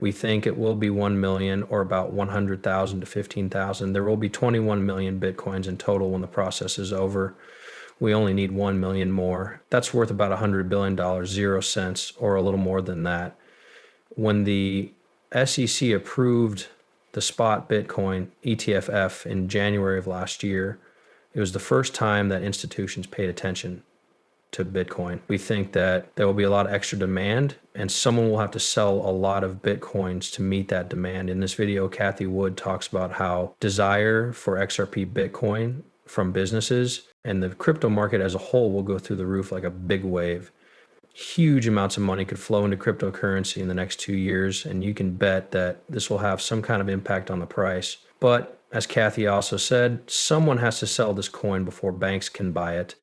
We think it will be 1 million or about 100,000 to 15,000. There will be 21 million Bitcoins in total when the process is over. We only need 1 million more. That's worth about $100 billion, 0 cents, or a little more than that. When the SEC approved the spot Bitcoin ETFF in January of last year, it was the first time that institutions paid attention to Bitcoin. We think that there will be a lot of extra demand and someone will have to sell a lot of Bitcoins to meet that demand. In this video, Cathie Wood talks about how desire for XRP Bitcoin from businesses and the crypto market as a whole will go through the roof like a big wave. Huge amounts of money could flow into cryptocurrency in the next 2 years, and you can bet that this will have some kind of impact on the price. But as Cathie also said, someone has to sell this coin before banks can buy it.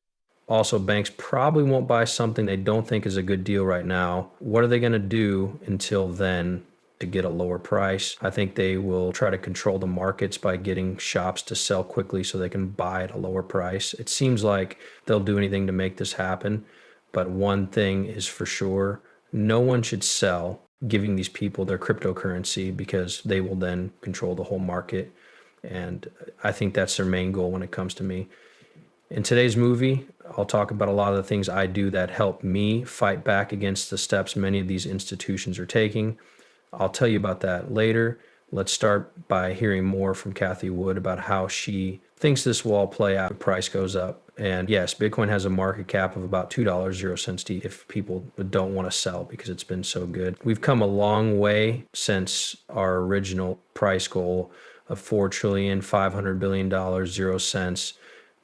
Also, banks probably won't buy something they don't think is a good deal right now. What are they going to do until then to get a lower price? I think they will try to control the markets by getting shops to sell quickly so they can buy at a lower price. It seems like they'll do anything to make this happen. But one thing is for sure, no one should sell giving these people their cryptocurrency because they will then control the whole market. And I think that's their main goal when it comes to me. In today's movie, I'll talk about a lot of the things I do that help me fight back against the steps many of these institutions are taking. I'll tell you about that later. Let's start by hearing more from Cathie Wood about how she thinks this will all play out if the price goes up. And yes, Bitcoin has a market cap of about $2.00 if people don't want to sell because it's been so good. We've come a long way since our original price goal of $4.5 trillion, 0 cents.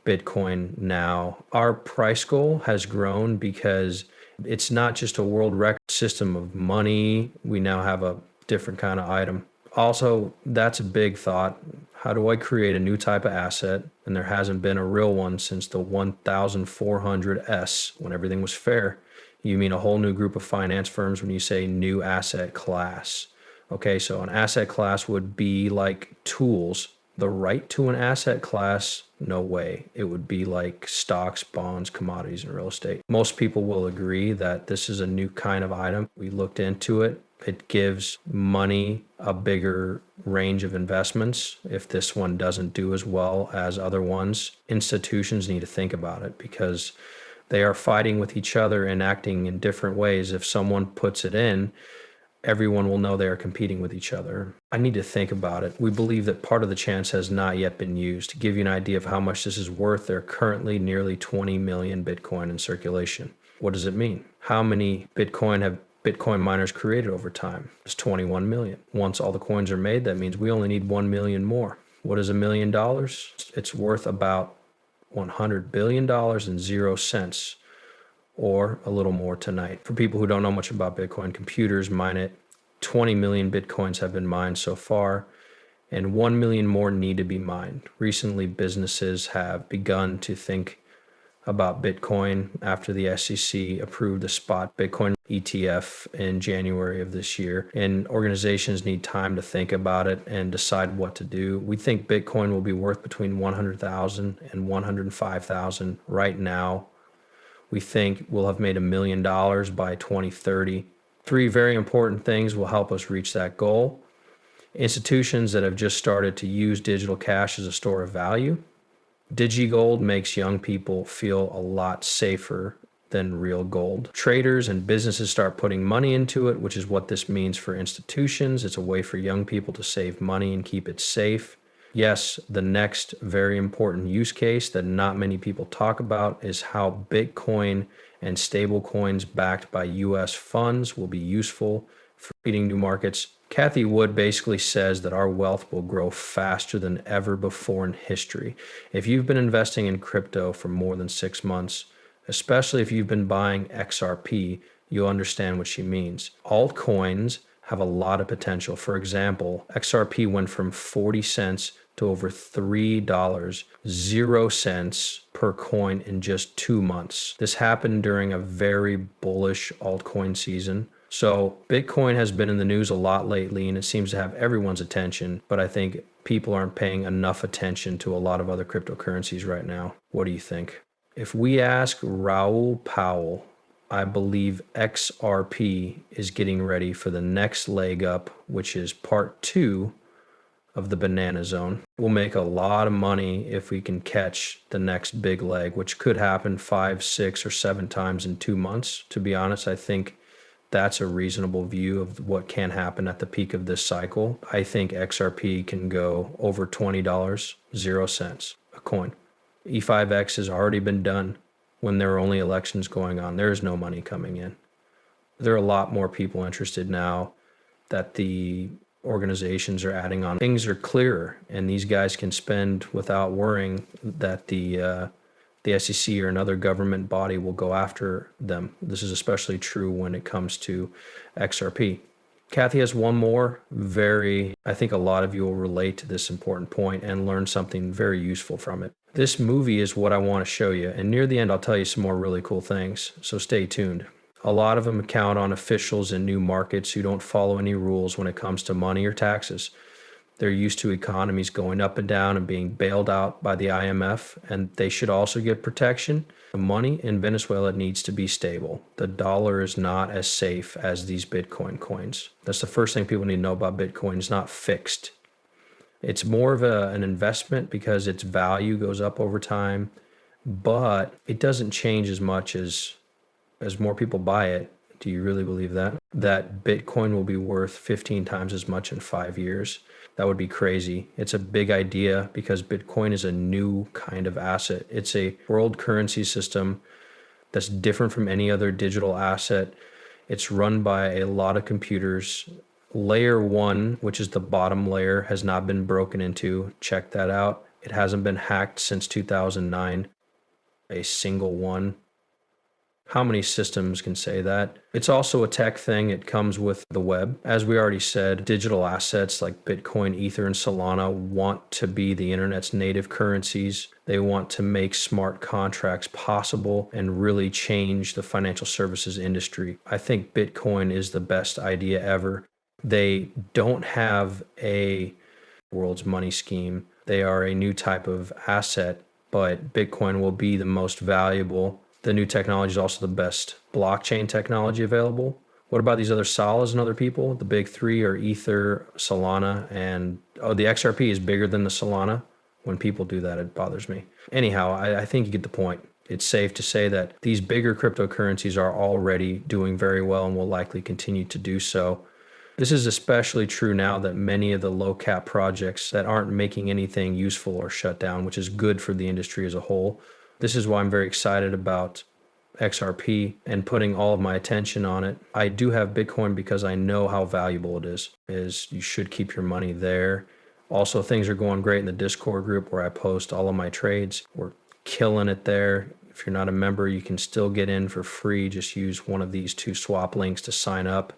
Bitcoin now. Our price goal has grown because it's not just a world record system of money. We now have a different kind of item. Also, that's a big thought. How do I create a new type of asset? And there hasn't been a real one since the 1400S when everything was fair. You mean a whole new group of finance firms when you say new asset class. Okay, so an asset class would be like tools. The right to an asset class, no way. It would be like stocks, bonds, commodities, and real estate. Most people will agree that this is a new kind of item. We looked into it. It gives money a bigger range of investments. If this one doesn't do as well as other ones, institutions need to think about it because they are fighting with each other and acting in different ways. If someone puts it in, everyone will know they are competing with each other. I need to think about it. We believe that part of the chance has not yet been used. To give you an idea of how much this is worth, there are currently nearly 20 million Bitcoin in circulation. What does it mean? How many Bitcoin have Bitcoin miners created over time? It's 21 million. Once all the coins are made, that means we only need 1 million more. What is $1 million? It's worth about $100 billion and 0 cents. Or a little more tonight. For people who don't know much about Bitcoin, computers mine it. 20 million Bitcoins have been mined so far, and 1 million more need to be mined. Recently, businesses have begun to think about Bitcoin after the SEC approved the spot Bitcoin ETF in January of this year, and organizations need time to think about it and decide what to do. We think Bitcoin will be worth between 100,000 and 105,000 right now. We think we'll have made $1 million by 2030. 3 very important things will help us reach that goal. Institutions that have just started to use digital cash as a store of value. DigiGold makes young people feel a lot safer than real gold. Traders and businesses start putting money into it, which is what this means for institutions. It's a way for young people to save money and keep it safe. Yes, the next very important use case that not many people talk about is how Bitcoin and stable coins backed by US funds will be useful for creating new markets. Cathie Wood basically says that our wealth will grow faster than ever before in history. If you've been investing in crypto for more than 6 months, especially if you've been buying XRP, you'll understand what she means. Altcoins have a lot of potential. For example, XRP went from 40 cents to over $3, 0 cents per coin in just 2 months. This happened during a very bullish altcoin season. So Bitcoin has been in the news a lot lately and it seems to have everyone's attention, but I think people aren't paying enough attention to a lot of other cryptocurrencies right now. What do you think? If we ask Raoul Pal, I believe XRP is getting ready for the next leg up, which is part two of the banana zone. We'll make a lot of money if we can catch the next big leg, which could happen 5, 6, or 7 times in 2 months. To be honest, I think that's a reasonable view of what can happen at the peak of this cycle. I think XRP can go over $20, 0 cents a coin. E5X has already been done when there were only elections going on. There is no money coming in. There are a lot more people interested now that the organizations are adding on. Things are clearer, and these guys can spend without worrying that the SEC or another government body will go after them. This is especially true when it comes to XRP. Cathie has one more I think a lot of you will relate to this important point and learn something very useful from it. This movie is what I want to show you, and near the end I'll tell you some more really cool things, so stay tuned. A lot of them count on officials in new markets who don't follow any rules when it comes to money or taxes. They're used to economies going up and down and being bailed out by the IMF, and they should also get protection. The money in Venezuela needs to be stable. The dollar is not as safe as these Bitcoin coins. That's the first thing people need to know about Bitcoin. It's not fixed. It's more of an investment because its value goes up over time, but it doesn't change as much as more people buy it. Do you really believe that? That Bitcoin will be worth 15 times as much in 5 years? That would be crazy. It's a big idea because Bitcoin is a new kind of asset. It's a world currency system that's different from any other digital asset. It's run by a lot of computers. Layer 1, which is the bottom layer, has not been broken into. Check that out. It hasn't been hacked since 2009. A single one. How many systems can say that? It's also a tech thing. It comes with the web. As we already said, digital assets like Bitcoin, Ether, and Solana want to be the internet's native currencies. They want to make smart contracts possible and really change the financial services industry. I think Bitcoin is the best idea ever. They don't have a world's money scheme. They are a new type of asset, but Bitcoin will be the most valuable. The new technology is also the best blockchain technology available. What about these other solas and other people? The big three are Ether, Solana, and the XRP is bigger than the Solana. When people do that, it bothers me. Anyhow, I think you get the point. It's safe to say that these bigger cryptocurrencies are already doing very well and will likely continue to do so. This is especially true now that many of the low cap projects that aren't making anything useful are shut down, which is good for the industry as a whole. This is why I'm very excited about XRP and putting all of my attention on it. I do have Bitcoin because I know how valuable it is. You should keep your money there. Also, things are going great in the Discord group where I post all of my trades. We're killing it there. If you're not a member, you can still get in for free. Just use one of these 2 swap links to sign up.